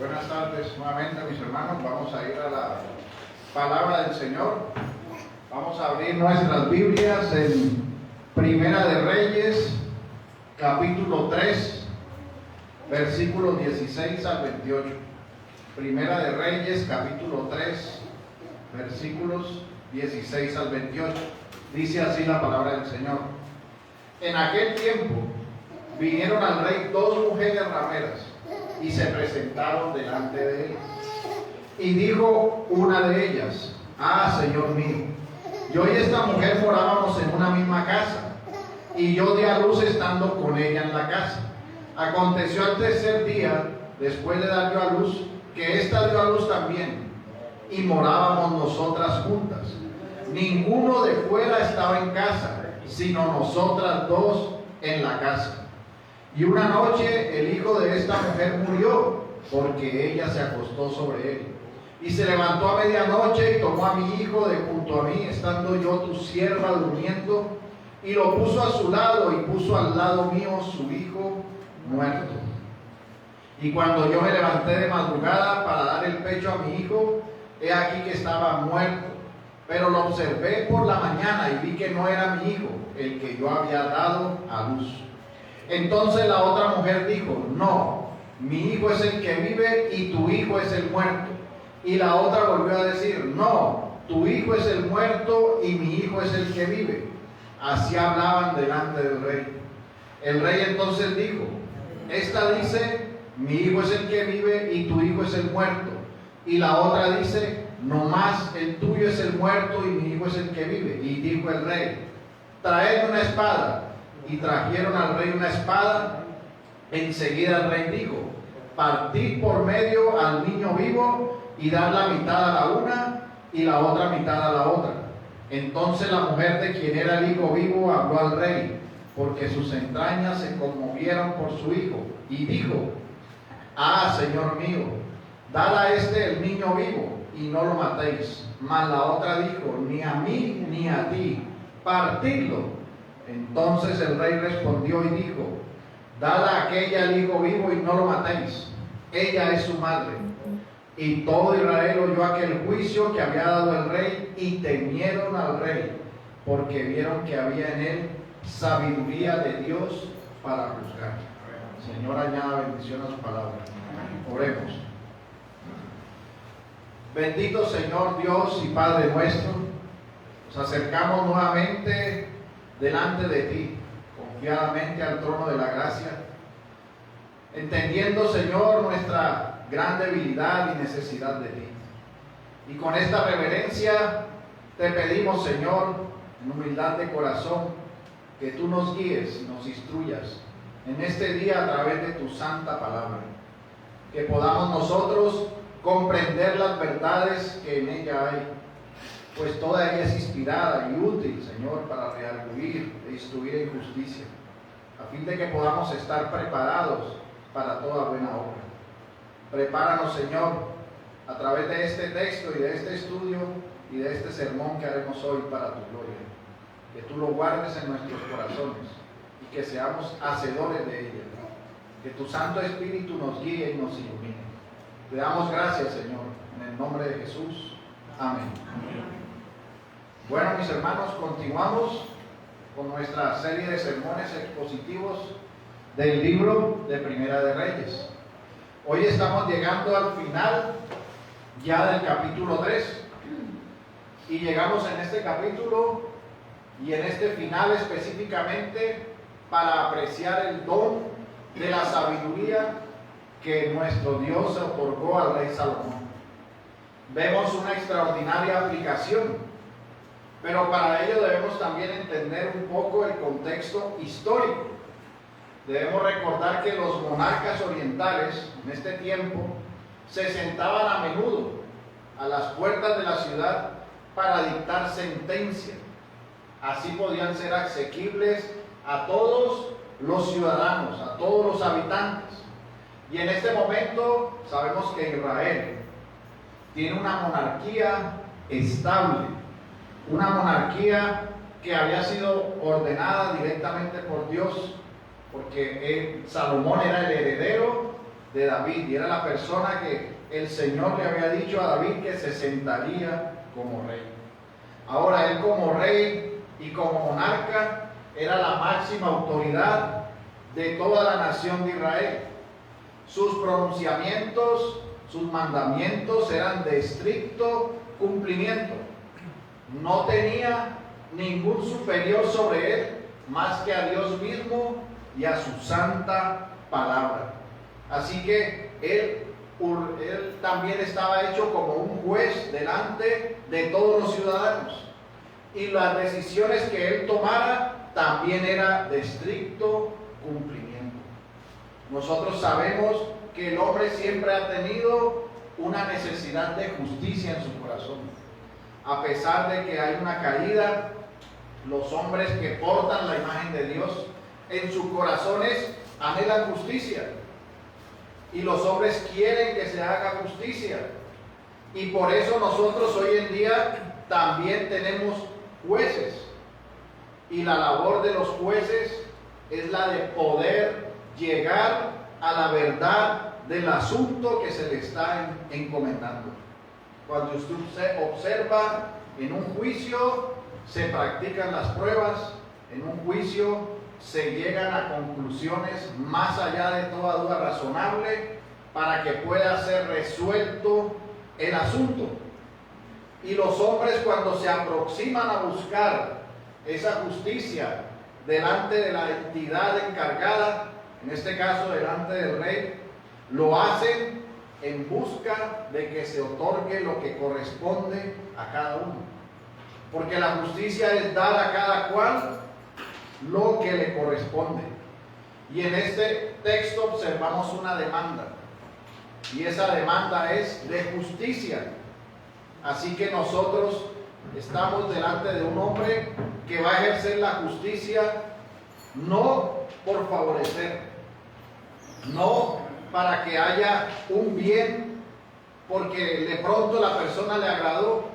Buenas tardes nuevamente, mis hermanos. Vamos a ir a la palabra del Señor. Vamos a abrir nuestras Biblias en Primera de Reyes, capítulo 3, versículos 16 al 28. Primera de Reyes, capítulo 3, versículos 16 al 28. Dice así la palabra del Señor. En aquel tiempo vinieron al rey dos mujeres rameras y se presentaron delante de él. Y dijo una de ellas: Ah, Señor mío, yo y esta mujer morábamos en una misma casa, y yo di a luz estando con ella en la casa. Aconteció al tercer día, después de dar yo a luz, que ésta dio a luz también, y morábamos nosotras juntas. Ninguno de fuera estaba en casa, sino nosotras dos en la casa. Y una noche el hijo de esta mujer murió, porque ella se acostó sobre él. Y se levantó a medianoche y tomó a mi hijo de junto a mí, estando yo tu sierva durmiendo, y lo puso a su lado, y puso al lado mío su hijo muerto. Y cuando yo me levanté de madrugada para dar el pecho a mi hijo, he aquí que estaba muerto. Pero lo observé por la mañana y vi que no era mi hijo, el que yo había dado a luz. Entonces la otra mujer dijo: No, mi hijo es el que vive y tu hijo es el muerto. Y la otra volvió a decir: No, tu hijo es el muerto y mi hijo es el que vive. Así hablaban delante del rey. El rey entonces dijo: Esta dice: Mi hijo es el que vive y tu hijo es el muerto. Y la otra dice: No más, el tuyo es el muerto y mi hijo es el que vive. Y dijo el rey: Traed una espada. Y trajeron al rey una espada. Enseguida el rey dijo: Partid por medio al niño vivo y dad la mitad a la una y la otra mitad a la otra. Entonces la mujer de quien era el hijo vivo habló al rey, porque sus entrañas se conmovieron por su hijo, y dijo: Ah, Señor mío, dad a este el niño vivo y no lo matéis. Mas la otra dijo: Ni a mí ni a ti, partidlo. Entonces el rey respondió y dijo: Dad a aquella el hijo vivo y no lo matéis. Ella es su madre. Y todo Israel oyó aquel juicio que había dado el rey, y temieron al rey, porque vieron que había en él sabiduría de Dios para juzgar. Señor, añada bendición a su palabra. Oremos. Bendito Señor Dios y Padre nuestro, nos acercamos nuevamente delante de ti, confiadamente al trono de la gracia, entendiendo, Señor, nuestra gran debilidad y necesidad de ti. Y con esta reverencia te pedimos, Señor, en humildad de corazón, que tú nos guíes y nos instruyas en este día a través de tu santa palabra, que podamos nosotros comprender las verdades que en ella hay, pues toda ella es inspirada y útil, Señor, para redarguir e instruir en justicia, a fin de que podamos estar preparados para toda buena obra. Prepáranos, Señor, a través de este texto y de este estudio y de este sermón que haremos hoy para tu gloria. Que tú lo guardes en nuestros corazones y que seamos hacedores de ella. Que tu Santo Espíritu nos guíe y nos ilumine. Te damos gracias, Señor, en el nombre de Jesús. Amén. Bueno, mis hermanos, continuamos con nuestra serie de sermones expositivos del libro de Primera de Reyes. Hoy estamos llegando al final ya del capítulo 3 y llegamos en este capítulo y en este final específicamente para apreciar el don de la sabiduría que nuestro Dios otorgó al rey Salomón. Vemos una extraordinaria aplicación, pero para ello debemos también entender un poco el contexto histórico. Debemos recordar que los monarcas orientales en este tiempo se sentaban a menudo a las puertas de la ciudad para dictar sentencia. Así podían ser asequibles a todos los ciudadanos, a todos los habitantes. Y en este momento sabemos que Israel tiene una monarquía estable, una monarquía que había sido ordenada directamente por Dios, porque Salomón era el heredero de David, y era la persona que el Señor le había dicho a David que se sentaría como rey. Ahora él como rey y como monarca era la máxima autoridad de toda la nación de Israel. Sus pronunciamientos, sus mandamientos eran de estricto cumplimiento. No tenía ningún superior sobre él más que a Dios mismo y a su santa palabra. Así que él también estaba hecho como un juez delante de todos los ciudadanos, y las decisiones que él tomara también era de estricto cumplimiento. Nosotros sabemos que el hombre siempre ha tenido una necesidad de justicia en su corazón. A pesar de que hay una caída, los hombres que portan la imagen de Dios en sus corazones anhelan justicia. Y los hombres quieren que se haga justicia. Y por eso nosotros hoy en día también tenemos jueces. Y la labor de los jueces es la de poder llegar a la verdad del asunto que se le está encomendando. Cuando usted observa en un juicio, se practican las pruebas, en un juicio se llegan a conclusiones más allá de toda duda razonable para que pueda ser resuelto el asunto. Y los hombres, cuando se aproximan a buscar esa justicia delante de la entidad encargada, en este caso delante del rey, lo hacen en busca de que se otorgue lo que corresponde a cada uno. Porque la justicia es dar a cada cual lo que le corresponde. Y en este texto observamos una demanda, y esa demanda es de justicia. Así que nosotros estamos delante de un hombre que va a ejercer la justicia no por favorecer, no para que haya un bien porque de pronto la persona le agradó,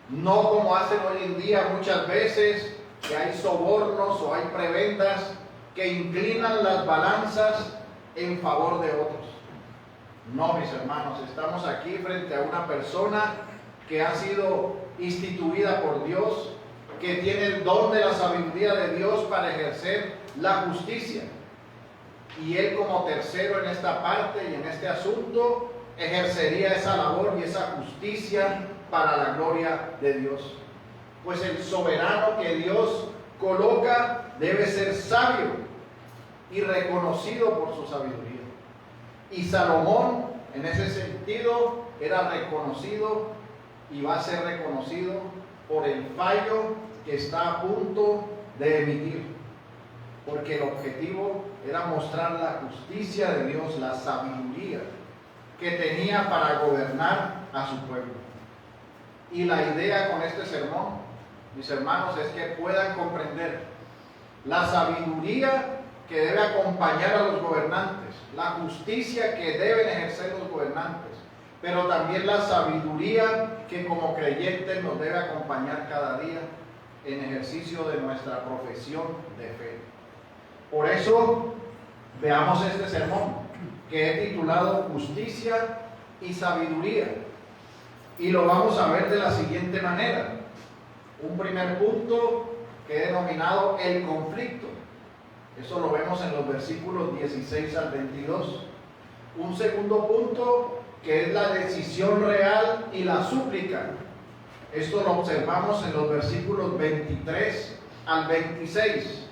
no como hacen hoy en día muchas veces, que hay sobornos o hay prebendas que inclinan las balanzas en favor de otros. No, mis hermanos, estamos aquí frente a una persona que ha sido instituida por Dios, que tiene el don de la sabiduría de Dios para ejercer la justicia. Y él, como tercero en esta parte y en este asunto, ejercería esa labor y esa justicia para la gloria de Dios. Pues el soberano que Dios coloca debe ser sabio y reconocido por su sabiduría. Y Salomón, en ese sentido, era reconocido y va a ser reconocido por el fallo que está a punto de emitir. Porque el objetivo era mostrar la justicia de Dios, la sabiduría que tenía para gobernar a su pueblo. Y la idea con este sermón, mis hermanos, es que puedan comprender la sabiduría que debe acompañar a los gobernantes, la justicia que deben ejercer los gobernantes, pero también la sabiduría que como creyentes nos debe acompañar cada día en ejercicio de nuestra profesión de fe. Por eso, veamos este sermón que he titulado Justicia y Sabiduría, y lo vamos a ver de la siguiente manera. Un primer punto que he denominado el conflicto. Eso lo vemos en los versículos 16 al 22. Un segundo punto que es la decisión real y la súplica. Esto lo observamos en los versículos 23 al 26.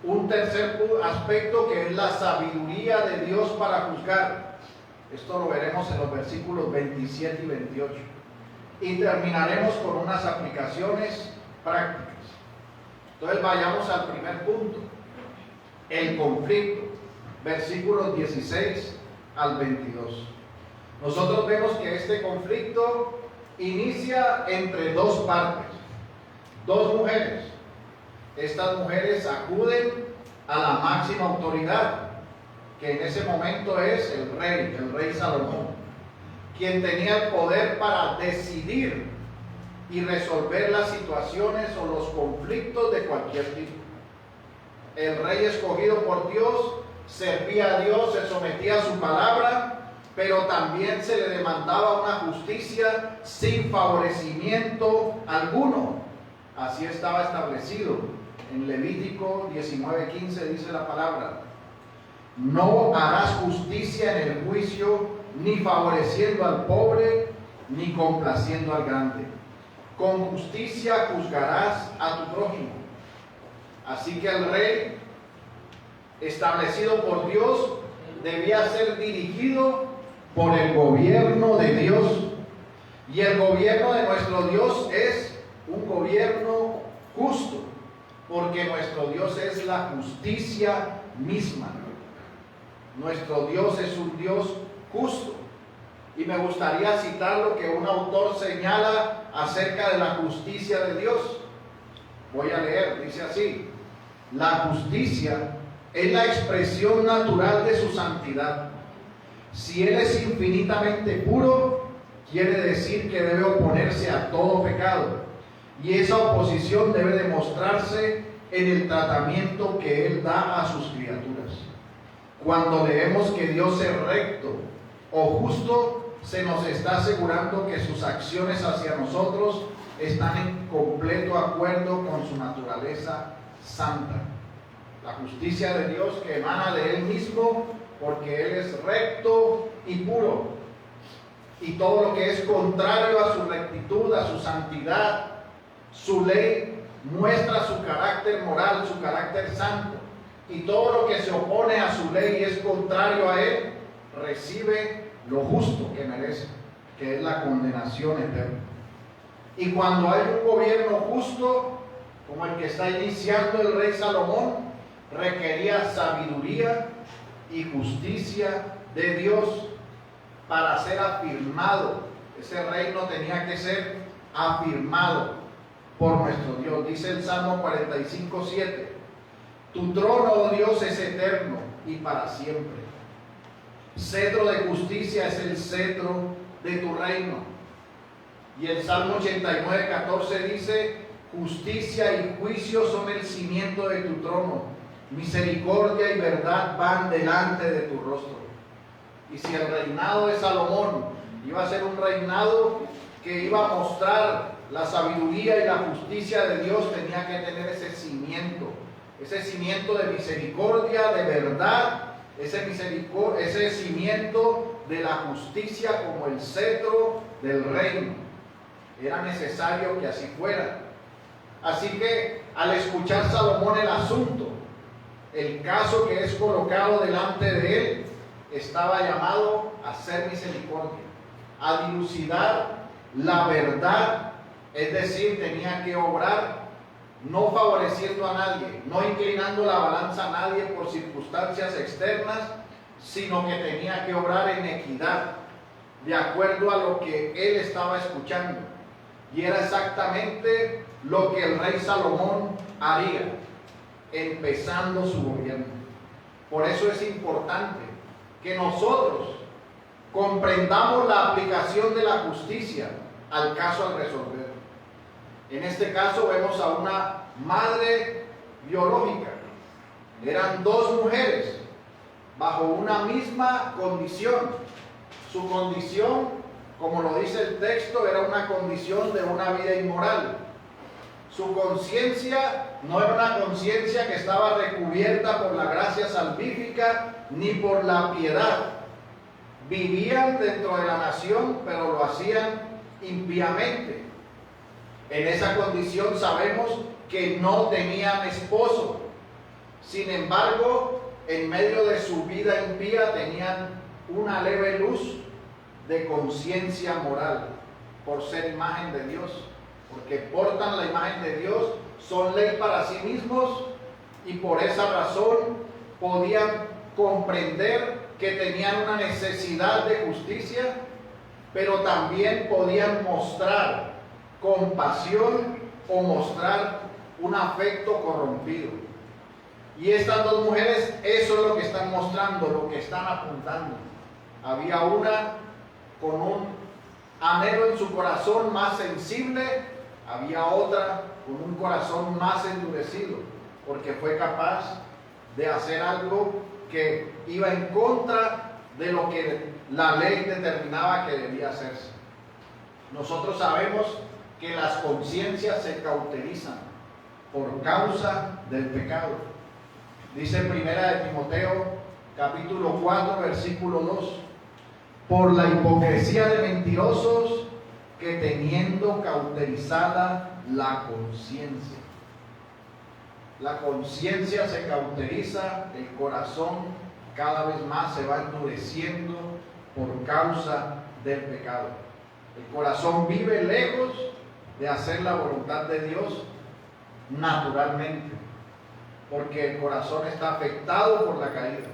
Un tercer aspecto que es la sabiduría de Dios para juzgar. Esto lo veremos en los versículos 27 y 28. Y terminaremos con unas aplicaciones prácticas. Entonces vayamos al primer punto. El conflicto, versículos 16 al 22. Nosotros vemos que este conflicto inicia entre dos partes, dos mujeres. Estas mujeres acuden a la máxima autoridad, que en ese momento es el rey Salomón, quien tenía el poder para decidir y resolver las situaciones o los conflictos de cualquier tipo. El rey escogido por Dios servía a Dios, se sometía a su palabra, pero también se le demandaba una justicia sin favorecimiento alguno. Así estaba establecido. En Levítico 19:15 dice la palabra: no harás justicia en el juicio, ni favoreciendo al pobre, ni complaciendo al grande. Con justicia juzgarás a tu prójimo. Así que el rey, establecido por Dios, debía ser dirigido por el gobierno de Dios. Y el gobierno de nuestro Dios es un gobierno justo, porque nuestro Dios es la justicia misma. Nuestro Dios es un Dios justo. Y me gustaría citar lo que un autor señala acerca de la justicia de Dios. Voy a leer, dice así: la justicia es la expresión natural de su santidad. Si Él es infinitamente puro, quiere decir que debe oponerse a todo pecado. Y esa oposición debe demostrarse en el tratamiento que Él da a sus criaturas. Cuando leemos que Dios es recto o justo, se nos está asegurando que sus acciones hacia nosotros están en completo acuerdo con su naturaleza santa. La justicia de Dios que emana de Él mismo, porque Él es recto y puro. Y todo lo que es contrario a su rectitud, a su santidad, su ley, muestra su carácter moral, su carácter santo. Y todo lo que se opone a su ley y es contrario a Él, recibe lo justo que merece, que es la condenación eterna. Y cuando hay un gobierno justo, como el que está iniciando el rey Salomón, requería sabiduría y justicia de Dios para ser afirmado. Ese reino tenía que ser afirmado por nuestro Dios. Dice el Salmo 45:7: tu trono, oh Dios, es eterno y para siempre. Cetro de justicia es el cetro de tu reino. Y el Salmo 89:14 dice: justicia y juicio son el cimiento de tu trono, misericordia y verdad van delante de tu rostro. Y si el reinado de Salomón iba a ser un reinado que iba a mostrar la sabiduría y la justicia de Dios, tenía que tener ese cimiento de misericordia, de verdad, ese cimiento de la justicia como el cetro del reino. Era necesario que así fuera. Así que al escuchar Salomón el asunto, el caso que es colocado delante de él, estaba llamado a hacer misericordia, a dilucidar la verdad, es decir, tenía que obrar no favoreciendo a nadie, no inclinando la balanza a nadie por circunstancias externas, sino que tenía que obrar en equidad, de acuerdo a lo que él estaba escuchando. Y era exactamente lo que el rey Salomón haría, empezando su gobierno. Por eso es importante que nosotros comprendamos la aplicación de la justicia al caso al resolver. En este caso vemos a una madre biológica. Eran dos mujeres bajo una misma condición. Su condición, como lo dice el texto, era una condición de una vida inmoral. Su conciencia no era una conciencia que estaba recubierta por la gracia salvífica ni por la piedad. Vivían dentro de la nación, pero lo hacían impíamente. En esa condición sabemos que no tenían esposo. Sin embargo, en medio de su vida impía tenían una leve luz de conciencia moral por ser imagen de Dios, porque portan la imagen de Dios, son ley para sí mismos y por esa razón podían comprender que tenían una necesidad de justicia, pero también podían mostrar compasión o mostrar un afecto corrompido. Y estas dos mujeres, eso es lo que están mostrando, lo que están apuntando. Había una con un anhelo en su corazón más sensible, había otra con un corazón más endurecido, porque fue capaz de hacer algo que iba en contra de lo que la ley determinaba que debía hacerse. Nosotros sabemos que las conciencias se cauterizan por causa del pecado. Dice Primera de Timoteo, capítulo 4, versículo 2: por la hipocresía de mentirosos que teniendo cauterizada la conciencia. La conciencia se cauteriza, el corazón cada vez más se va endureciendo por causa del pecado. El corazón vive lejos de hacer la voluntad de Dios naturalmente, porque el corazón está afectado por la caída.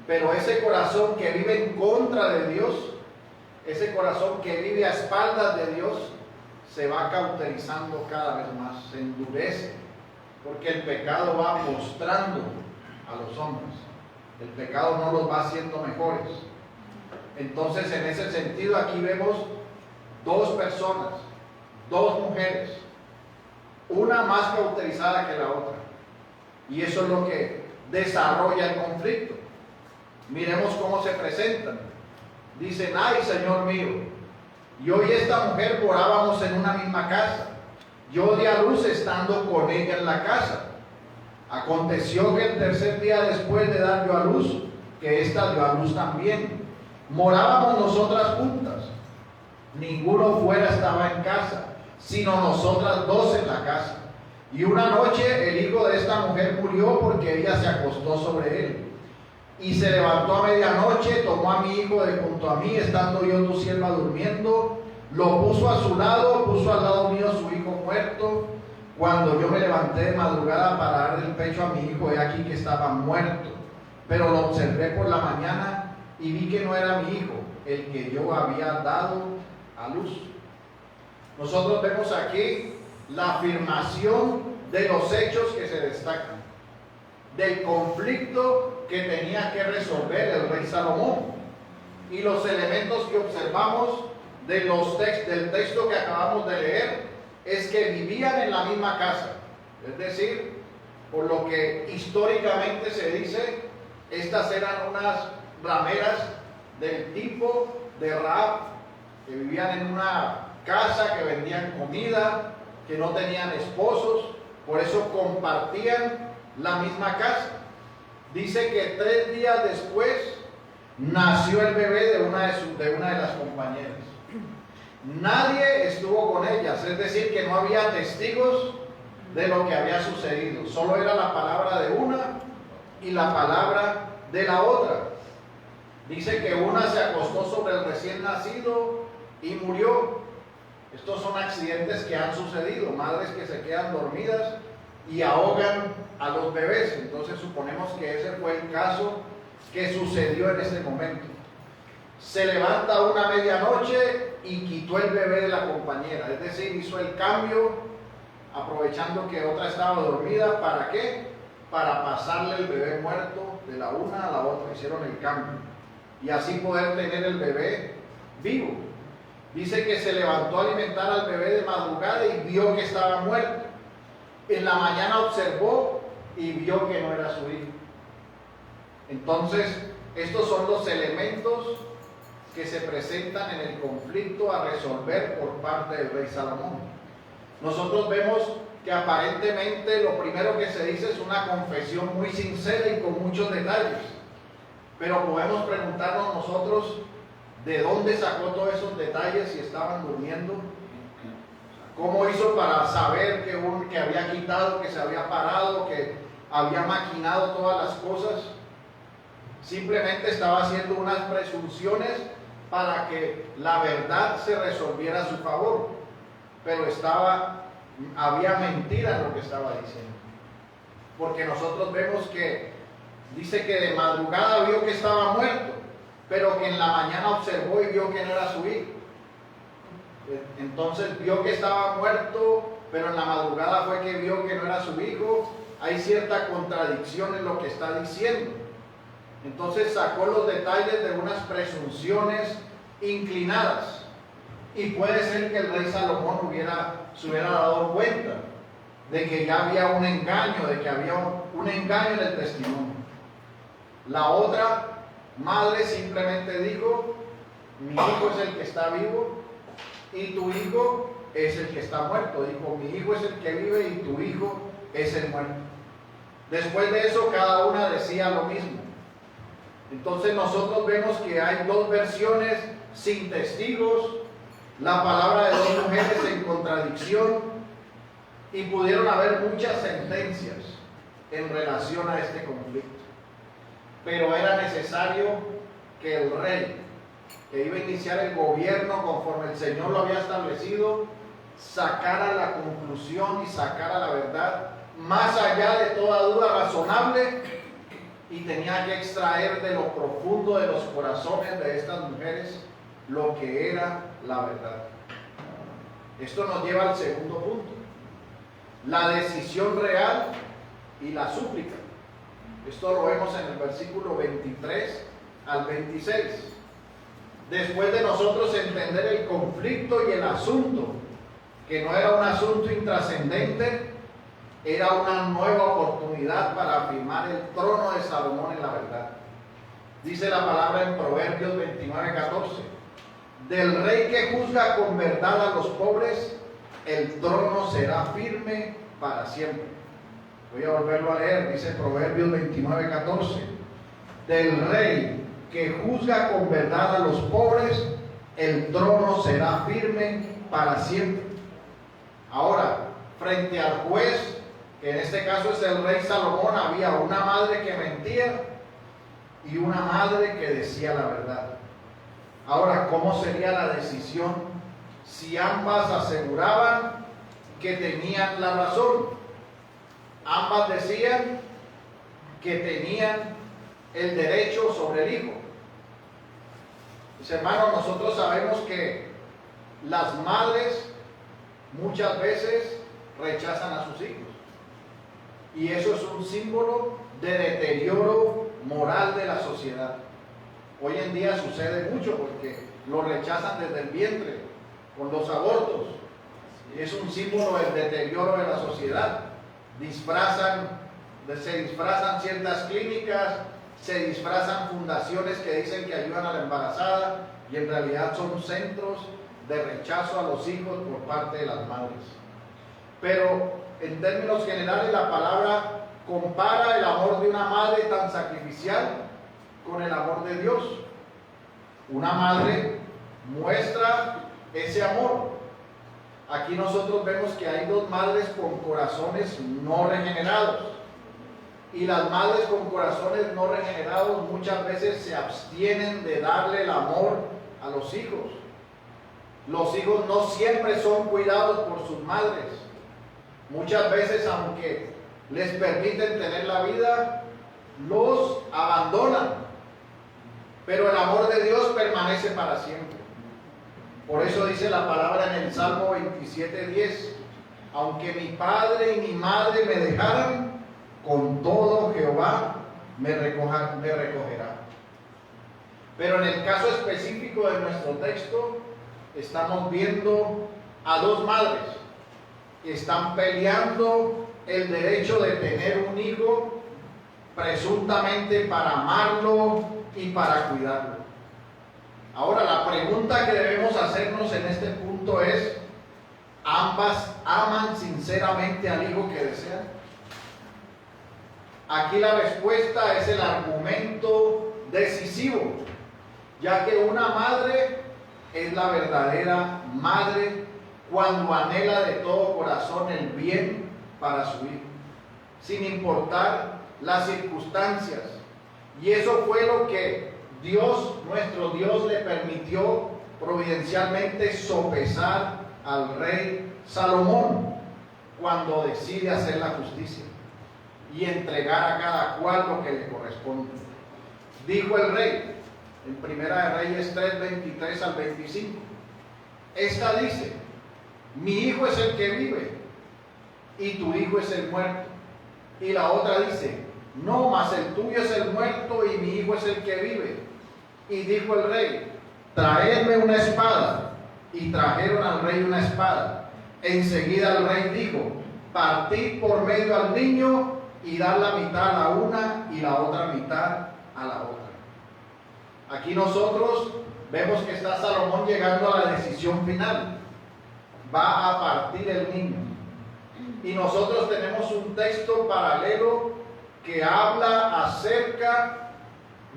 Pero ese corazón que vive en contra de Dios, ese corazón que vive a espaldas de Dios, se va cauterizando cada vez más, se endurece, porque el pecado va postrando a los hombres. El pecado no los va haciendo mejores. Entonces, en ese sentido, aquí vemos dos personas, dos mujeres, una más cauterizada que la otra. Y eso es lo que desarrolla el conflicto. Miremos cómo se presentan. Dicen: ay, Señor mío, yo y esta mujer morábamos en una misma casa. Yo di a luz estando con ella en la casa. Aconteció que el tercer día después de dar yo a luz, que ésta dio a luz también. Morábamos nosotras juntas. Ninguno fuera estaba en casa, sino nosotras dos en la casa. Y una noche el hijo de esta mujer murió porque ella se acostó sobre él. Y se levantó a medianoche, tomó a mi hijo de junto a mí, estando yo tu sierva durmiendo, lo puso a su lado, puso al lado mío su hijo muerto. Cuando yo me levanté de madrugada para darle el pecho a mi hijo, he aquí que estaba muerto. Pero lo observé por la mañana y vi que no era mi hijo, el que yo había dado a luz. Nosotros vemos aquí la afirmación de los hechos que se destacan, del conflicto que tenía que resolver el rey Salomón, y los elementos que observamos del texto que acabamos de leer es que vivían en la misma casa. Es decir, por lo que históricamente se dice, estas eran unas rameras del tipo de Rahab, que vivían en una casa, que vendían comida, que no tenían esposos, por eso compartían la misma casa. Dice que 3 días después nació el bebé de una de las compañeras. Nadie estuvo con ellas, es decir, que no había testigos de lo que había sucedido. Solo era la palabra de una y la palabra de la otra. Dice que una se acostó sobre el recién nacido y murió. Estos son accidentes que han sucedido, madres que se quedan dormidas y ahogan a los bebés. Entonces suponemos que ese fue el caso que sucedió en ese momento. Se levanta una medianoche y quitó el bebé de la compañera, es decir, hizo el cambio aprovechando que otra estaba dormida. ¿Para qué? Para pasarle el bebé muerto de la una a la otra. Hicieron el cambio y así poder tener el bebé vivo. Dice que se levantó a alimentar al bebé de madrugada y vio que estaba muerto. En la mañana observó y vio que no era su hijo. Entonces, estos son los elementos que se presentan en el conflicto a resolver por parte del rey Salomón. Nosotros vemos que aparentemente lo primero que se dice es una confesión muy sincera y con muchos detalles, pero podemos preguntarnos nosotros de dónde sacó todos esos detalles si estaban durmiendo. ¿Cómo hizo para saber que había quitado, que se había parado, que había maquinado todas las cosas? Simplemente estaba haciendo unas presunciones para que la verdad se resolviera a su favor, pero había mentira en lo que estaba diciendo. Porque nosotros vemos que dice que de madrugada vio que estaba muerto, pero que en la mañana observó y vio que no era su hijo. Entonces vio que estaba muerto, pero en la madrugada fue que vio que no era su hijo. Hay cierta contradicción en lo que está diciendo. Entonces sacó los detalles de unas presunciones inclinadas, y puede ser que el rey Salomón se hubiera dado cuenta de que ya había un engaño, de que había un engaño en el testimonio. La otra madre simplemente dijo: mi hijo es el que está vivo y tu hijo es el que está muerto. Dijo: mi hijo es el que vive y tu hijo es el muerto. Después de eso, cada una decía lo mismo. Entonces nosotros vemos que hay dos versiones sin testigos, la palabra de dos mujeres en contradicción, y pudieron haber muchas sentencias en relación a este conflicto. Pero era necesario que el rey, que iba a iniciar el gobierno conforme el Señor lo había establecido, sacara la conclusión y sacara la verdad más allá de toda duda razonable, y tenía que extraer de lo profundo de los corazones de estas mujeres lo que era la verdad. Esto nos lleva al segundo punto: la decisión real y la súplica. Esto lo vemos en el versículo 23 al 26. Después de nosotros entender el conflicto y el asunto, que no era un asunto intrascendente, era una nueva oportunidad para afirmar el trono de Salomón en la verdad. Dice la palabra en Proverbios 29:14: del rey que juzga con verdad a los pobres, el trono será firme para siempre. Voy a volverlo a leer. Dice Proverbios 29:14: del rey que juzga con verdad a los pobres, el trono será firme para siempre. Ahora, frente al juez, que en este caso es el rey Salomón, había una madre que mentía y una madre que decía la verdad. Ahora, ¿cómo sería la decisión si ambas aseguraban que tenían la razón? Ambas decían que tenían el derecho sobre el hijo. Mis hermanos, nosotros sabemos que las madres muchas veces rechazan a sus hijos, y eso es un símbolo de deterioro moral de la sociedad. Hoy en día sucede mucho porque lo rechazan desde el vientre, con los abortos. Es un símbolo del deterioro de la sociedad. Se disfrazan ciertas clínicas, se disfrazan fundaciones que dicen que ayudan a la embarazada, y en realidad son centros de rechazo a los hijos por parte de las madres. Pero en términos generales, la palabra compara el amor de una madre tan sacrificial con el amor de Dios. Una madre muestra ese amor. Aquí nosotros vemos que hay dos madres con corazones no regenerados, y las madres con corazones no regenerados muchas veces se abstienen de darle el amor a los hijos. Los hijos no siempre son cuidados por sus madres. Muchas veces, aunque les permiten tener la vida, los abandonan. Pero el amor de Dios permanece para siempre. Por eso dice la palabra en el Salmo 27:10: aunque mi padre y mi madre me dejaran, con todo Jehová me recogerá. Pero en el caso específico de nuestro texto, estamos viendo a dos madres que están peleando el derecho de tener un hijo, presuntamente para amarlo y para cuidarlo. Ahora, la pregunta que debemos hacernos en este punto es: ¿ambas aman sinceramente al hijo que desean? Aquí la respuesta es el argumento decisivo, ya que una madre es la verdadera madre cuando anhela de todo corazón el bien para su hijo, sin importar las circunstancias. Y eso fue lo que Dios, nuestro Dios, le permitió providencialmente sopesar al rey Salomón cuando decide hacer la justicia y entregar a cada cual lo que le corresponde. Dijo el rey en Primera de Reyes 3:23 al 25: esta dice: mi hijo es el que vive y tu hijo es el muerto. Y la otra dice: no, mas el tuyo es el muerto y mi hijo es el que vive. Y dijo el rey: traedme una espada. Y trajeron al rey una espada. Enseguida el rey dijo: partid por medio al niño y dar la mitad a una y la otra mitad a la otra. Aquí nosotros vemos que está Salomón llegando a la decisión final. Va a partir el niño. Y nosotros tenemos un texto paralelo que habla acerca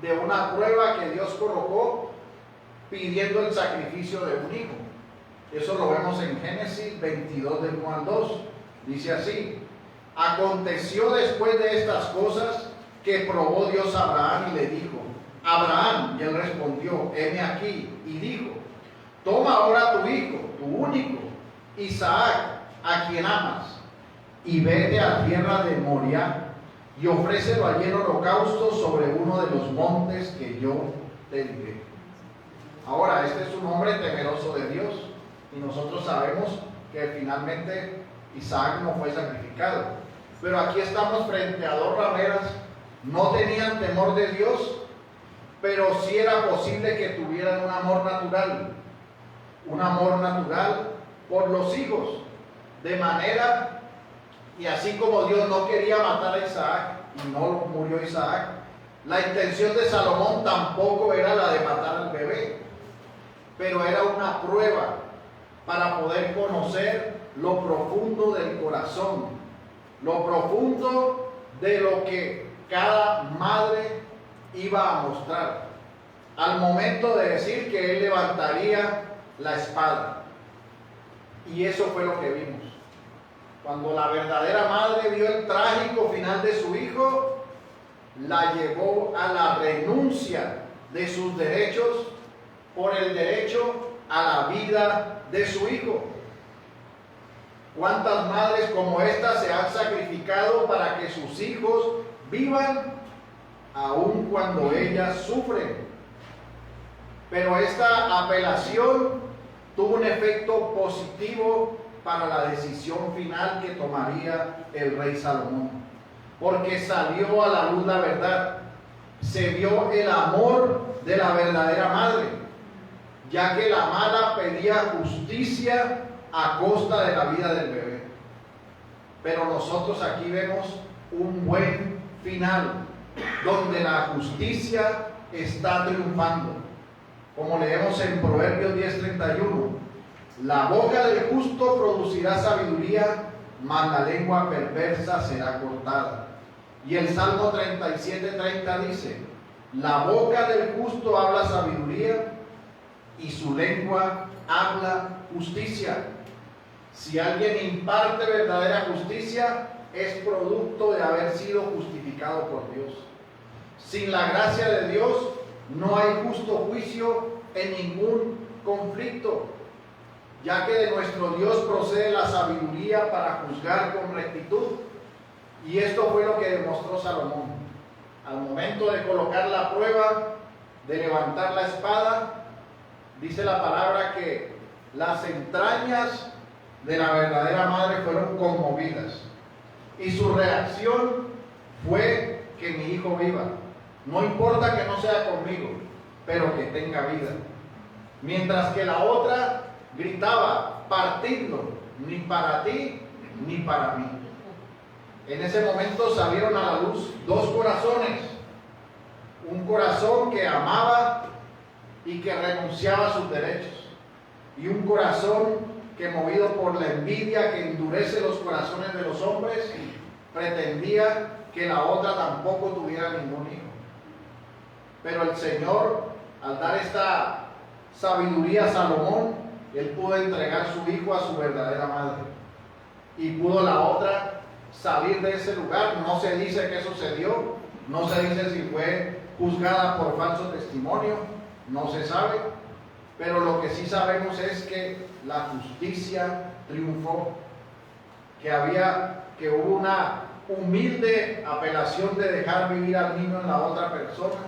de una prueba que Dios colocó pidiendo el sacrificio de un hijo. Eso lo vemos en Génesis 22 del 1 al 2. Dice así: aconteció después de estas cosas que probó Dios a Abraham y le dijo: Abraham, y él respondió: heme aquí. Y dijo: toma ahora tu hijo, tu único, Isaac, a quien amas, y vete a tierra de Moriah, y ofrécelo allí en holocausto sobre uno de los montes que yo te diré. Ahora, este es un hombre temeroso de Dios, y nosotros sabemos que finalmente Isaac no fue sacrificado. Pero aquí estamos frente a dos rameras. No tenían temor de Dios, pero sí era posible que tuvieran un amor natural por los hijos. De manera, y así como Dios no quería matar a Isaac, y no murió Isaac, la intención de Salomón tampoco era la de matar al bebé, pero era una prueba para poder conocer lo profundo del corazón, lo profundo de lo que cada madre iba a mostrar al momento de decir que él levantaría la espada. Y eso fue lo que vimos. Cuando la verdadera madre vio el trágico final de su hijo, la llevó a la renuncia de sus derechos por el derecho a la vida de su hijo. ¿Cuántas madres como esta se han sacrificado para que sus hijos vivan aun cuando ellas sufren? Pero esta apelación tuvo un efecto positivo para la decisión final que tomaría el rey Salomón, porque salió a la luz la verdad, se vio el amor de la verdadera madre, ya que la mala pedía justicia a costa de la vida del bebé. Pero nosotros aquí vemos un buen final, donde la justicia está triunfando. Como leemos en Proverbios 10:31, la boca del justo producirá sabiduría, mas la lengua perversa será cortada. Y el Salmo 37:30 dice: la boca del justo habla sabiduría, y su lengua habla justicia. Si alguien imparte verdadera justicia, es producto de haber sido justificado por Dios. Sin la gracia de Dios, no hay justo juicio en ningún conflicto, ya que de nuestro Dios procede la sabiduría para juzgar con rectitud. Y esto fue lo que demostró Salomón. Al momento de colocar la prueba, de levantar la espada, dice la palabra que las entrañas de la verdadera madre fueron conmovidas. Y su reacción fue: que mi hijo viva. No importa que no sea conmigo, pero que tenga vida. Mientras que la otra gritaba: partidlo, ni para ti ni para mí. En ese momento salieron a la luz dos corazones: un corazón que amaba y que renunciaba a sus derechos, y un corazón que, movido por la envidia que endurece los corazones de los hombres, pretendía que la otra tampoco tuviera ningún hijo. Pero el Señor, al dar esta sabiduría a Salomón, él pudo entregar su hijo a su verdadera madre, y pudo la otra salir de ese lugar. No se dice qué sucedió, no se dice si fue juzgada por falso testimonio, no se sabe, pero lo que sí sabemos es que la justicia triunfó, que hubo una humilde apelación de dejar vivir al niño en la otra persona,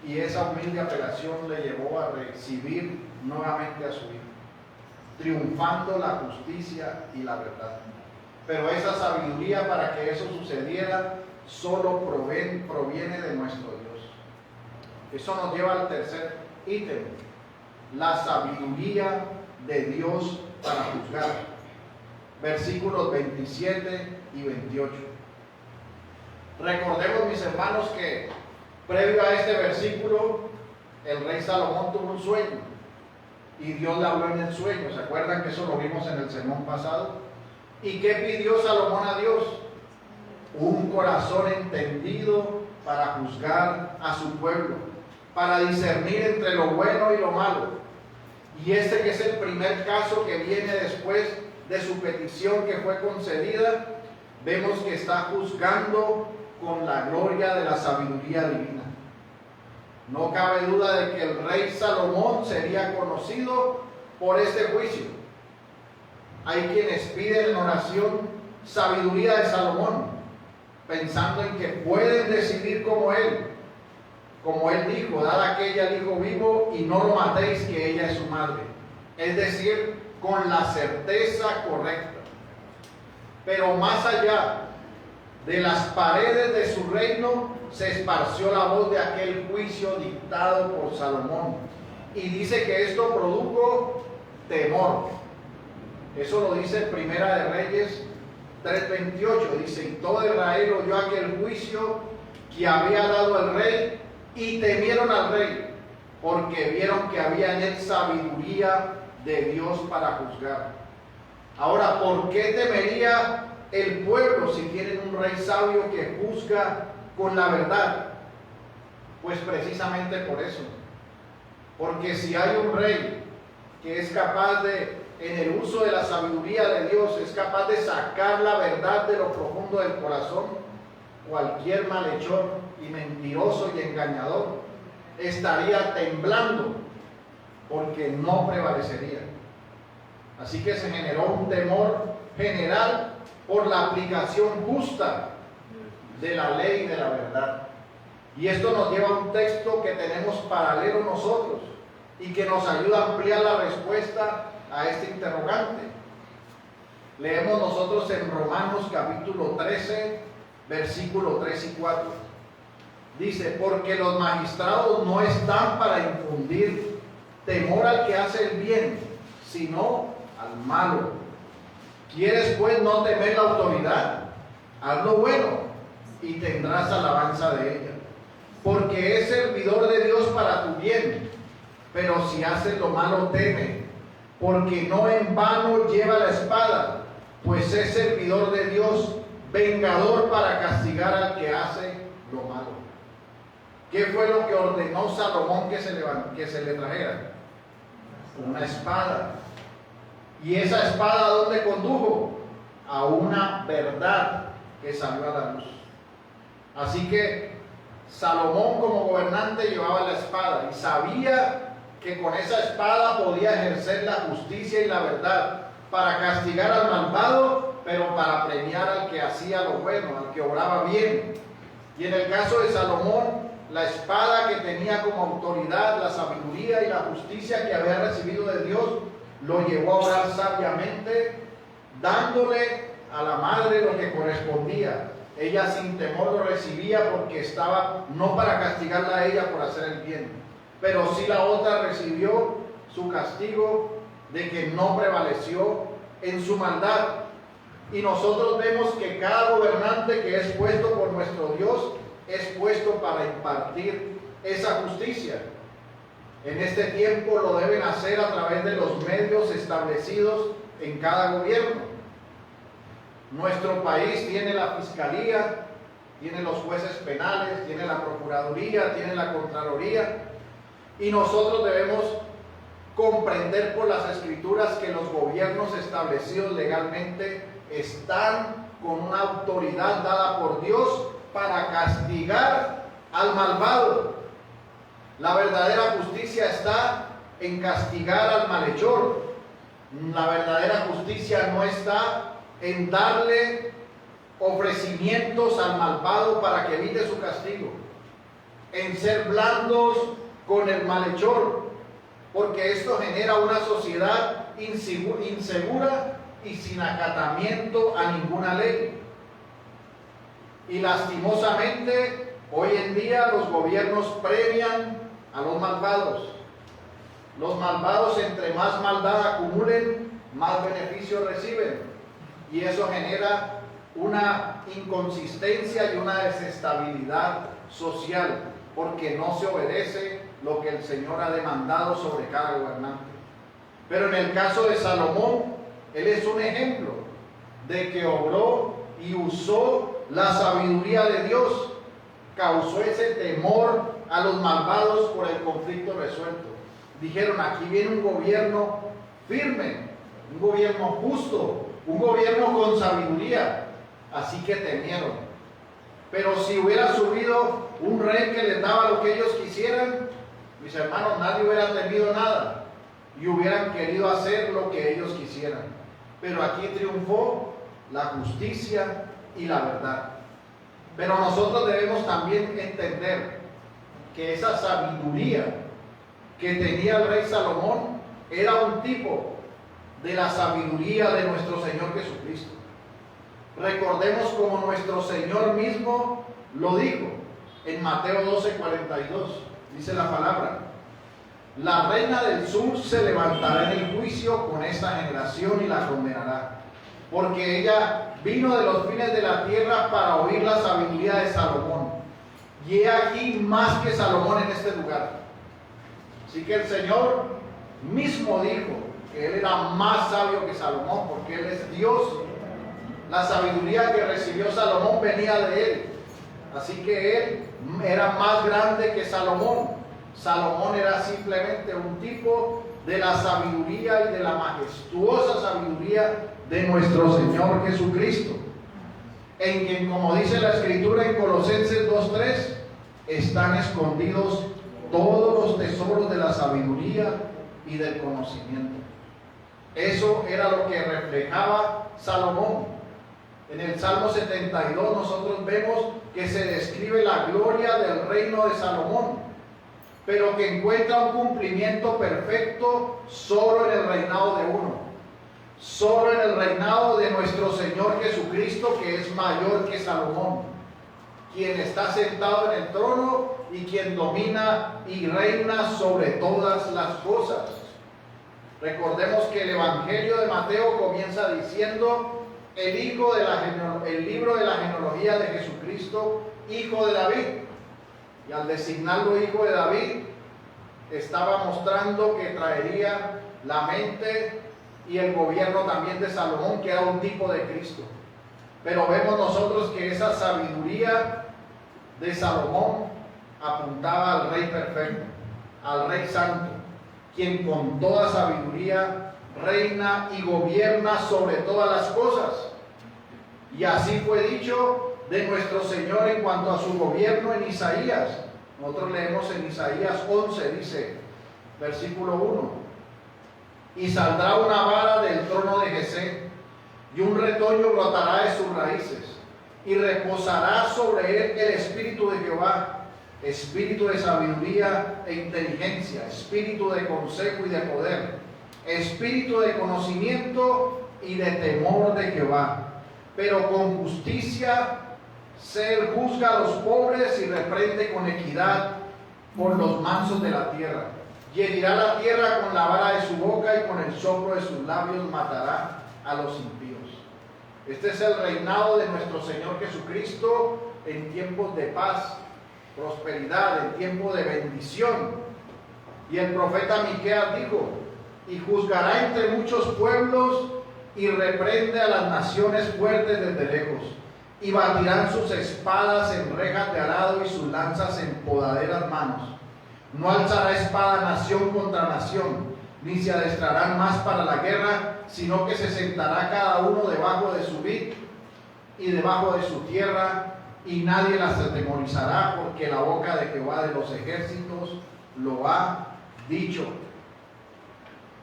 y esa humilde apelación le llevó a recibir nuevamente a su hijo, triunfando la justicia y la verdad. Pero esa sabiduría, para que eso sucediera, solo proviene de nuestro Dios. Eso nos lleva al tercer ítem: la sabiduría de Dios para juzgar. Versículos 27 y 28. Recordemos, mis hermanos, que Previo a este versículo, el rey Salomón tuvo un sueño y Dios le habló en el sueño. ¿Se acuerdan que eso lo vimos en el sermón pasado? ¿Y qué pidió Salomón a Dios? Un corazón entendido para juzgar a su pueblo, para discernir entre lo bueno y lo malo. Y este que es el primer caso que viene después de su petición que fue concedida, vemos que está juzgando con la gloria de la sabiduría divina. No cabe duda de que el rey Salomón sería conocido por este juicio. Hay quienes piden en oración sabiduría de Salomón, pensando en que pueden decidir como él. Como él dijo, dad a aquella al hijo vivo y no lo matéis, que ella es su madre. Es decir, con la certeza correcta. Pero más allá de las paredes de su reino se esparció la voz de aquel juicio dictado por Salomón. Y dice que esto produjo temor. Eso lo dice Primera de Reyes 3:28. Dice, y todo Israel oyó aquel juicio que había dado el rey y temieron al rey, porque vieron que había en él sabiduría de Dios para juzgar. Ahora, ¿por qué temería el pueblo si tienen un rey sabio que juzga con la verdad? Pues precisamente por eso. Porque si hay un rey que es capaz de, en el uso de la sabiduría de Dios, es capaz de sacar la verdad de lo profundo del corazón, cualquier malhechor y mentiroso y engañador estaría temblando, porque no prevalecería. Así que se generó un temor general por la aplicación justa de la ley y de la verdad. Y esto nos lleva a un texto que tenemos paralelo nosotros y que nos ayuda a ampliar la respuesta a este interrogante. Leemos nosotros en Romanos capítulo 13, versículo 3 y 4. Dice, porque los magistrados no están para infundir temor al que hace el bien, sino al malo. ¿Quieres pues no temer la autoridad? Haz lo bueno y tendrás alabanza de ella, porque es servidor de Dios para tu bien. Pero si haces lo malo, teme, porque no en vano lleva la espada, pues es servidor de Dios, vengador para castigar al que hace lo malo. ¿Qué fue lo que ordenó Salomón que se le trajera? Una espada. ¿Y esa espada a dónde condujo? A una verdad que salió a la luz. Así que Salomón como gobernante llevaba la espada y sabía que con esa espada podía ejercer la justicia y la verdad para castigar al malvado, pero para premiar al que hacía lo bueno, al que obraba bien. Y en el caso de Salomón, la espada que tenía como autoridad la sabiduría y la justicia que había recibido de Dios, lo llevó a obrar sabiamente, dándole a la madre lo que correspondía. Ella sin temor lo recibía porque estaba no para castigarla a ella por hacer el bien, pero sí la otra recibió su castigo de que no prevaleció en su maldad. Y nosotros vemos que cada gobernante que es puesto por nuestro Dios es puesto para impartir esa justicia. En este tiempo lo deben hacer a través de los medios establecidos en cada gobierno. Nuestro país tiene la fiscalía, tiene los jueces penales, tiene la procuraduría, tiene la contraloría, y nosotros debemos comprender por las escrituras que los gobiernos establecidos legalmente están con una autoridad dada por Dios para castigar al malvado. La verdadera justicia está en castigar al malhechor. La verdadera justicia no está en darle ofrecimientos al malvado para que evite su castigo, en ser blandos con el malhechor, porque esto genera una sociedad insegura y sin acatamiento a ninguna ley. Y lastimosamente, hoy en día los gobiernos premian a los malvados. Los malvados, entre más maldad acumulen, más beneficios reciben. Y eso genera una inconsistencia y una desestabilidad social. porque no se obedece lo que el Señor ha demandado sobre cada gobernante. Pero en el caso de Salomón, él es un ejemplo de que obró y usó la sabiduría de Dios, causó ese temor a los malvados por el conflicto resuelto. Dijeron, aquí viene un gobierno firme, un gobierno justo, un gobierno con sabiduría, así que temieron. Pero si hubiera subido un rey que les daba lo que ellos quisieran, mis hermanos, nadie hubiera temido nada y hubieran querido hacer lo que ellos quisieran. Pero aquí triunfó la justicia y la verdad. Pero nosotros debemos también entender que esa sabiduría que tenía el rey Salomón era un tipo de la sabiduría de nuestro Señor Jesucristo. Recordemos como nuestro Señor mismo lo dijo en Mateo 12:42. Dice la palabra: la reina del sur se levantará en el juicio con esta generación y la condenará, porque ella vino de los fines de la tierra para oír la sabiduría de Salomón. Y he aquí más que Salomón en este lugar. Así que el Señor mismo dijo que Él era más sabio que Salomón, porque Él es Dios. La sabiduría que recibió Salomón venía de Él. Así que Él era más grande que Salomón. Salomón era simplemente un tipo de la sabiduría y de la majestuosa sabiduría de nuestro Señor Jesucristo, en quien, como dice la Escritura en Colosenses 2:3, están escondidos todos los tesoros de la sabiduría y del conocimiento. Eso era lo que reflejaba Salomón. En el Salmo 72 nosotros vemos que se describe la gloria del reino de Salomón, pero que encuentra un cumplimiento perfecto solo en el reinado de uno, solo en el reinado de nuestro Señor Jesucristo, que es mayor que Salomón, quien está sentado en el trono y quien domina y reina sobre todas las cosas. Recordemos que el Evangelio de Mateo comienza diciendo: el libro de la genealogía de Jesucristo, hijo de David. Y al designarlo hijo de David, estaba mostrando que traería la mente y el gobierno también de Salomón, que era un tipo de Cristo. Pero vemos nosotros que esa sabiduría de Salomón apuntaba al Rey perfecto, al Rey santo, quien con toda sabiduría reina y gobierna sobre todas las cosas. Y así fue dicho de nuestro Señor en cuanto a su gobierno en Isaías. Nosotros leemos en Isaías 11, dice, versículo 1: y saldrá una vara del trono de Jesé, y un retoño brotará de sus raíces, y reposará sobre él el espíritu de Jehová, espíritu de sabiduría e inteligencia, espíritu de consejo y de poder, espíritu de conocimiento y de temor de Jehová. Pero con justicia Él juzga a los pobres y reprende con equidad por los mansos de la tierra. Y herirá la tierra con la vara de su boca, y con el soplo de sus labios matará a los impíos. Este es el reinado de nuestro Señor Jesucristo en tiempos de paz, prosperidad, en tiempos de bendición. Y el profeta Miqueas dijo: y juzgará entre muchos pueblos, y reprende a las naciones fuertes desde lejos, y batirán sus espadas en rejas de arado y sus lanzas en podaderas manos. No alzará espada nación contra nación, ni se adestrarán más para la guerra, sino que se sentará cada uno debajo de su vid y debajo de su tierra, y nadie las atemorizará, porque la boca de Jehová de los ejércitos lo ha dicho.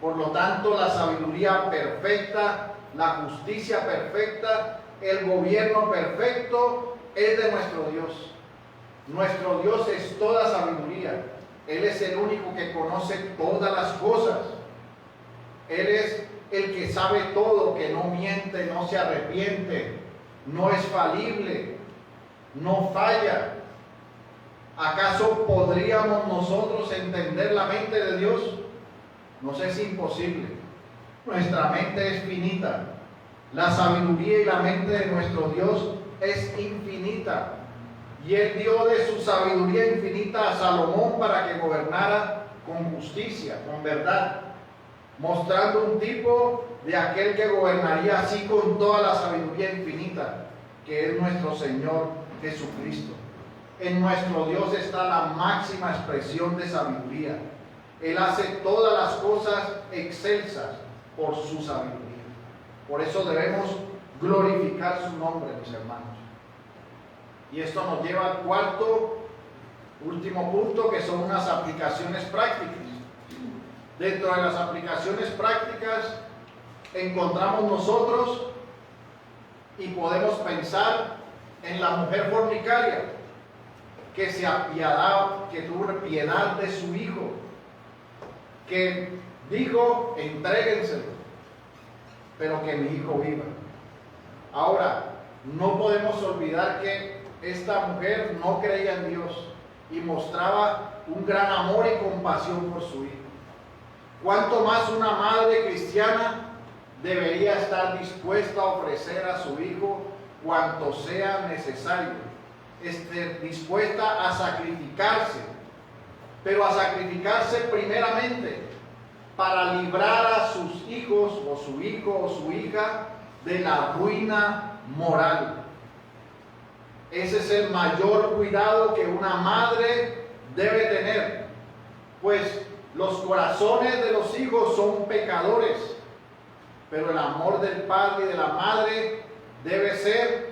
Por lo tanto, la sabiduría perfecta, la justicia perfecta, el gobierno perfecto es de nuestro Dios. Nuestro Dios es toda sabiduría. Él es el único que conoce todas las cosas. Él es el que sabe todo, que no miente, no se arrepiente, no es falible, no falla. ¿Acaso podríamos nosotros entender la mente de Dios? Nos es imposible. Nuestra mente es finita. La sabiduría y la mente de nuestro Dios es infinita. Y él dio de su sabiduría infinita a Salomón para que gobernara con justicia, con verdad, mostrando un tipo de aquel que gobernaría así con toda la sabiduría infinita, que es nuestro Señor Jesucristo. En nuestro Dios está la máxima expresión de sabiduría. Él hace todas las cosas excelsas por su sabiduría. Por eso debemos glorificar su nombre, mis hermanos. Y esto nos lleva al cuarto, último punto, que son unas aplicaciones prácticas. Dentro de las aplicaciones prácticas encontramos nosotros y podemos pensar en la mujer fornicaria que se apiadaba, que tuvo piedad de su hijo, que dijo: entréguenselo, pero que mi hijo viva. Ahora, no podemos olvidar que esta mujer no creía en Dios y mostraba un gran amor y compasión por su hijo. ¿Cuánto más una madre cristiana debería estar dispuesta a ofrecer a su hijo cuanto sea necesario? Dispuesta a sacrificarse, pero a sacrificarse primeramente para librar a sus hijos, o su hijo o su hija, de la ruina moral. Ese es el mayor cuidado que una madre debe tener, pues los corazones de los hijos son pecadores, pero el amor del padre y de la madre debe ser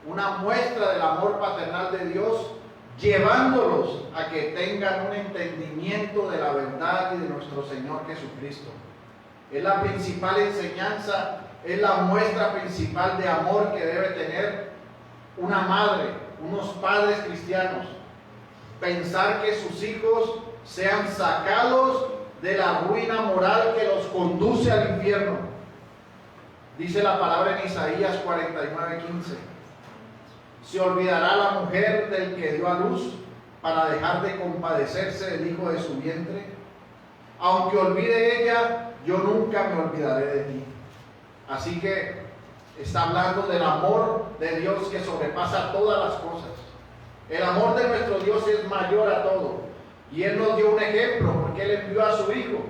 una muestra del amor paternal de Dios, llevándolos a que tengan un entendimiento de la verdad y de nuestro Señor Jesucristo. Es la principal enseñanza, es la muestra principal de amor que debe tener una madre, unos padres cristianos. Pensar que sus hijos sean sacados de la ruina moral que los conduce al infierno. Dice la palabra en Isaías 49:15. ¿Se olvidará la mujer del que dio a luz para dejar de compadecerse del hijo de su vientre? Aunque olvide ella, yo nunca me olvidaré de ti. Así que está hablando del amor de Dios que sobrepasa todas las cosas. El amor de nuestro Dios es mayor a todo. Y Él nos dio un ejemplo porque Él envió a su Hijo.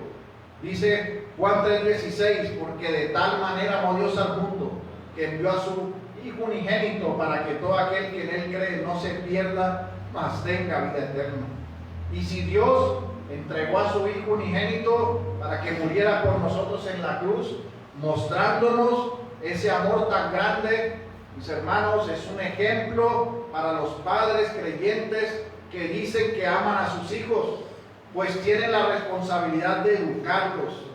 Dice Juan 3:16, porque de tal manera amó Dios al mundo, que envió a su Hijo unigénito para que todo aquel que en Él cree no se pierda, mas tenga vida eterna. Y si Dios entregó a su Hijo unigénito para que muriera por nosotros en la cruz, mostrándonos ese amor tan grande, mis hermanos, es un ejemplo para los padres creyentes que dicen que aman a sus hijos, pues tienen la responsabilidad de educarlos,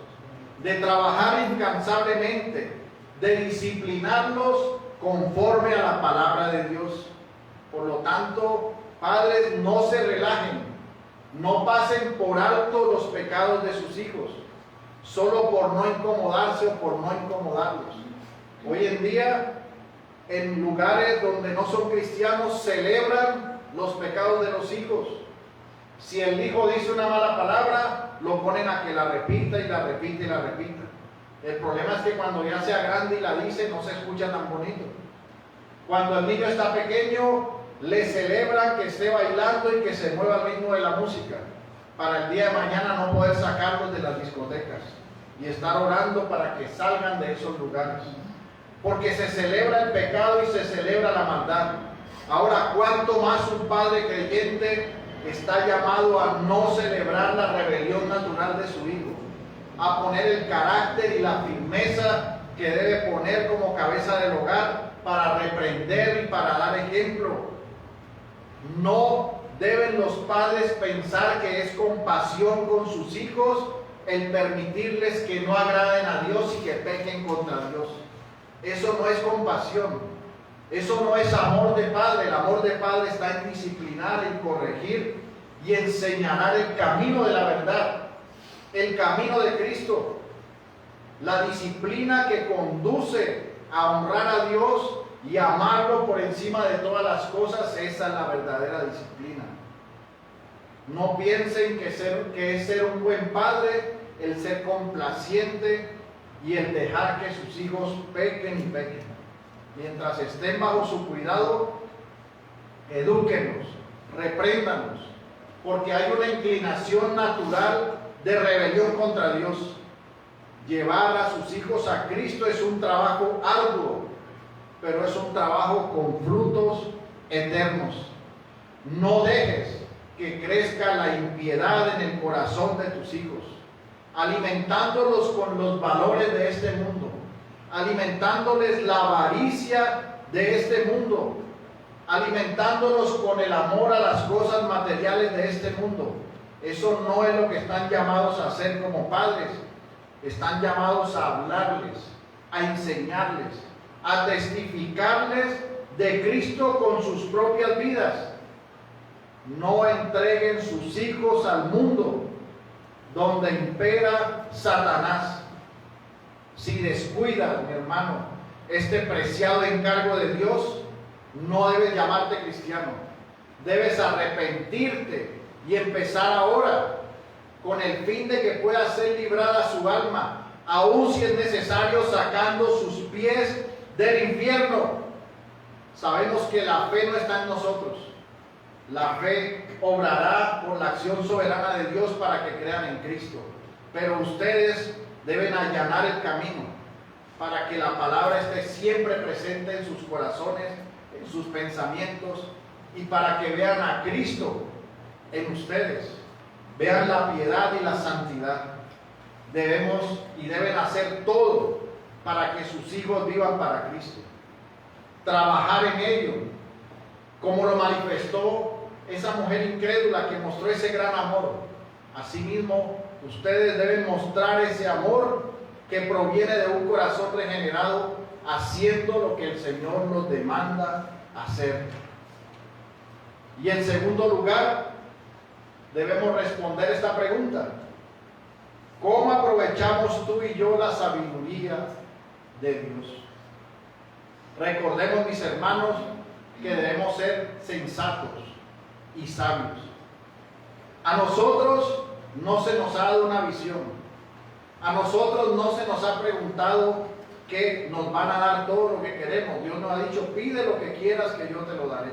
de trabajar incansablemente, de disciplinarlos conforme a la palabra de Dios. Por lo tanto, padres, no se relajen, no pasen por alto los pecados de sus hijos, solo por no incomodarse o por no incomodarlos. Hoy en día, en lugares donde no son cristianos, celebran los pecados de los hijos. Si el hijo dice una mala palabra, lo ponen a que la repita y la repita y la repita. El problema es que cuando ya sea grande y la dice, no se escucha tan bonito. Cuando el niño está pequeño, le celebran que esté bailando y que se mueva al ritmo de la música, para el día de mañana no poder sacarlos de las discotecas y estar orando para que salgan de esos lugares. Porque se celebra el pecado y se celebra la maldad. Ahora, ¿cuánto más un padre creyente está llamado a no celebrar la rebelión natural de su hijo? A poner el carácter y la firmeza que debe poner como cabeza del hogar para reprender y para dar ejemplo. No deben los padres pensar que es compasión con sus hijos el permitirles que no agraden a Dios y que pequen contra Dios. Eso no es compasión. Eso no es amor de padre. El amor de padre está en disciplinar, en corregir y en señalar el camino de la verdad, el camino de Cristo. La disciplina que conduce a honrar a Dios y amarlo por encima de todas las cosas, esa es la verdadera disciplina. No piensen que es ser un buen padre el ser complaciente y el dejar que sus hijos pequen y pequen. Mientras estén bajo su cuidado, edúquenos, repréndanos, porque hay una inclinación natural de rebelión contra Dios. Llevar a sus hijos a Cristo es un trabajo arduo, pero es un trabajo con frutos eternos. No dejes que crezca la impiedad en el corazón de tus hijos, alimentándolos con los valores de este mundo, alimentándoles la avaricia de este mundo, alimentándolos con el amor a las cosas materiales de este mundo. Eso no es lo que están llamados a hacer como padres. Están llamados a hablarles, a enseñarles, a testificarles de Cristo con sus propias vidas. No entreguen sus hijos al mundo donde impera Satanás. Si descuidas, mi hermano, este preciado encargo de Dios, no debes llamarte cristiano. Debes arrepentirte y empezar ahora, con el fin de que pueda ser librada su alma, aun si es necesario sacando sus pies del infierno. Sabemos que la fe no está en nosotros. La fe obrará por la acción soberana de Dios para que crean en Cristo. Pero ustedes deben allanar el camino para que la palabra esté siempre presente en sus corazones, en sus pensamientos, y para que vean a Cristo en ustedes. Vean la piedad y la santidad. Debemos y deben hacer todo para que sus hijos vivan para Cristo. Trabajar en ello, como lo manifestó esa mujer incrédula que mostró ese gran amor. Asimismo, ustedes deben mostrar ese amor que proviene de un corazón regenerado, haciendo lo que el Señor nos demanda hacer. Y en segundo lugar, debemos responder esta pregunta: ¿cómo aprovechamos tú y yo la sabiduría de Dios? Recordemos, mis hermanos, que debemos ser sensatos y sabios. A nosotros no se nos ha dado una visión. A nosotros no se nos ha preguntado que nos van a dar todo lo que queremos. Dios nos ha dicho: pide lo que quieras que yo te lo daré.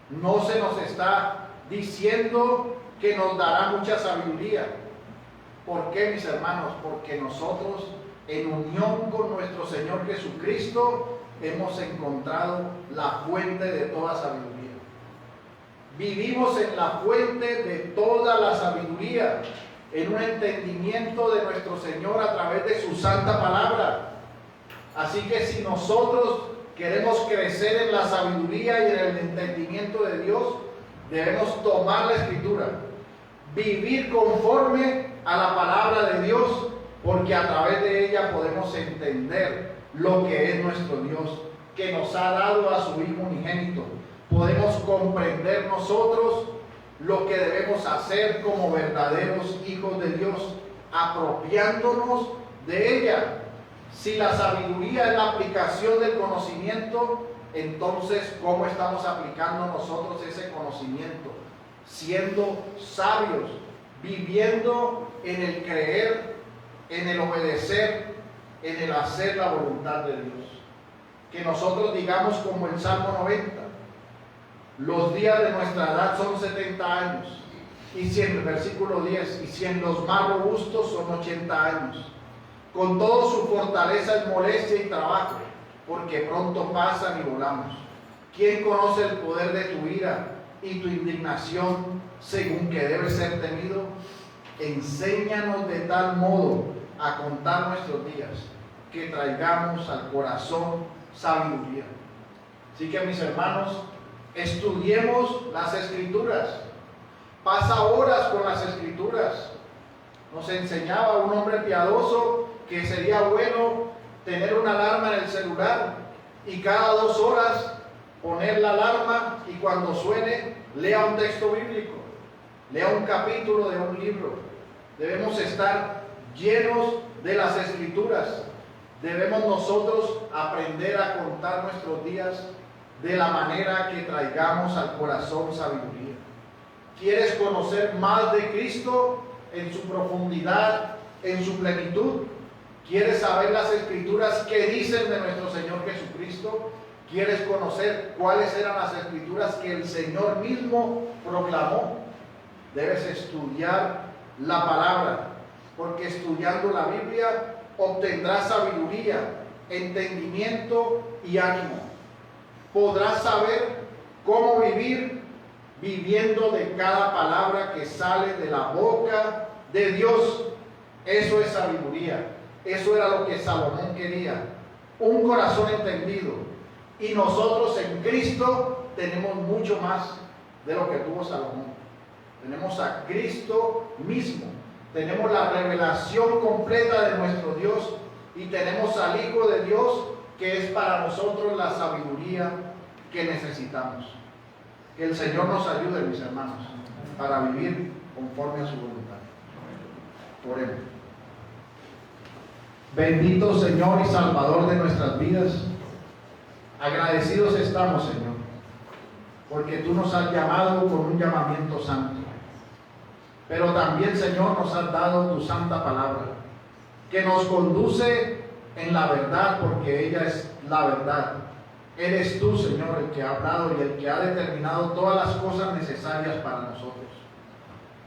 No se nos está diciendo que nos dará mucha sabiduría. ¿Por qué, mis hermanos? Porque nosotros, en unión con nuestro Señor Jesucristo, hemos encontrado la fuente de toda sabiduría. Vivimos en la fuente de toda la sabiduría, en un entendimiento de nuestro Señor a través de su santa palabra. Así que si nosotros queremos crecer en la sabiduría y en el entendimiento de Dios, debemos tomar la Escritura, vivir conforme a la palabra de Dios, porque a través de ella podemos entender lo que es nuestro Dios, que nos ha dado a su Hijo unigénito. Podemos comprender nosotros lo que debemos hacer como verdaderos hijos de Dios, apropiándonos de ella. Si la sabiduría es la aplicación del conocimiento, entonces ¿cómo estamos aplicando nosotros ese conocimiento? Siendo sabios, viviendo en el creer, en el obedecer, en el hacer la voluntad de Dios. Que nosotros digamos como el Salmo 90, los días de nuestra edad son 70 años, y si en el versículo 10, y si en los más robustos son 80 años. Con todo su fortaleza es molestia y trabajo, porque pronto pasan y volamos. ¿Quién conoce el poder de tu ira y tu indignación según que debe ser temido? Enséñanos de tal modo a contar nuestros días, que traigamos al corazón sabiduría. Así que, mis hermanos, estudiemos las Escrituras. Pasa horas con las Escrituras. Nos enseñaba un hombre piadoso que sería bueno tener una alarma en el celular y cada 2 horas poner la alarma, y cuando suene lea un texto bíblico, lea un capítulo de un libro. Debemos estar llenos de las Escrituras. Debemos nosotros aprender a contar nuestros días de la manera que traigamos al corazón sabiduría. ¿Quieres conocer más de Cristo en su profundidad, en su plenitud? ¿Quieres saber las Escrituras que dicen de nuestro Señor Jesucristo? ¿Quieres conocer cuáles eran las escrituras que el Señor mismo proclamó? Debes estudiar la palabra, porque estudiando la Biblia obtendrás sabiduría, entendimiento y ánimo. Podrás saber cómo vivir viviendo de cada palabra que sale de la boca de Dios. Eso es sabiduría. Eso era lo que Salomón quería. Un corazón entendido. Y nosotros en Cristo tenemos mucho más de lo que tuvo Salomón. Tenemos a Cristo mismo. Tenemos la revelación completa de nuestro Dios. Y tenemos al Hijo de Dios, que es para nosotros la sabiduría que necesitamos. Que el Señor nos ayude, mis hermanos, para vivir conforme a su voluntad. Oremos. Bendito Señor y Salvador de nuestras vidas, agradecidos estamos, Señor, porque tú nos has llamado con un llamamiento santo. Pero también, Señor, nos has dado tu santa palabra, que nos conduce en la verdad, porque ella es la verdad. Eres tú, Señor, el que ha hablado y el que ha determinado todas las cosas necesarias para nosotros.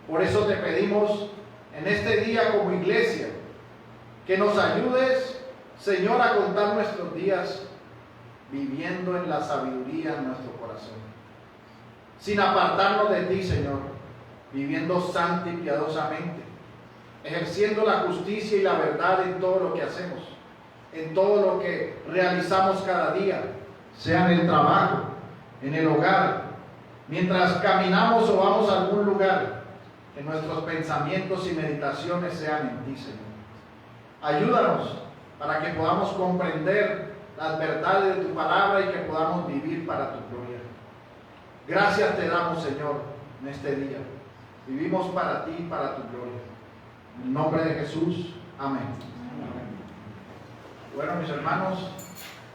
Por eso te pedimos en este día como iglesia, que nos ayudes, Señor, a contar nuestros días viviendo en la sabiduría en nuestro corazón, sin apartarnos de ti, Señor, viviendo santa y piadosamente, ejerciendo la justicia y la verdad en todo lo que hacemos, en todo lo que realizamos cada día, sea en el trabajo, en el hogar, mientras caminamos o vamos a algún lugar, que nuestros pensamientos y meditaciones sean en ti, Señor. Ayúdanos para que podamos comprender las verdades de tu palabra y que podamos vivir para tu gloria. Gracias te damos, Señor, en este día. Vivimos para ti y para tu gloria. En el nombre de Jesús, amén. Bueno, mis hermanos,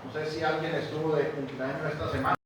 no sé si alguien estuvo de cumpleaños esta semana.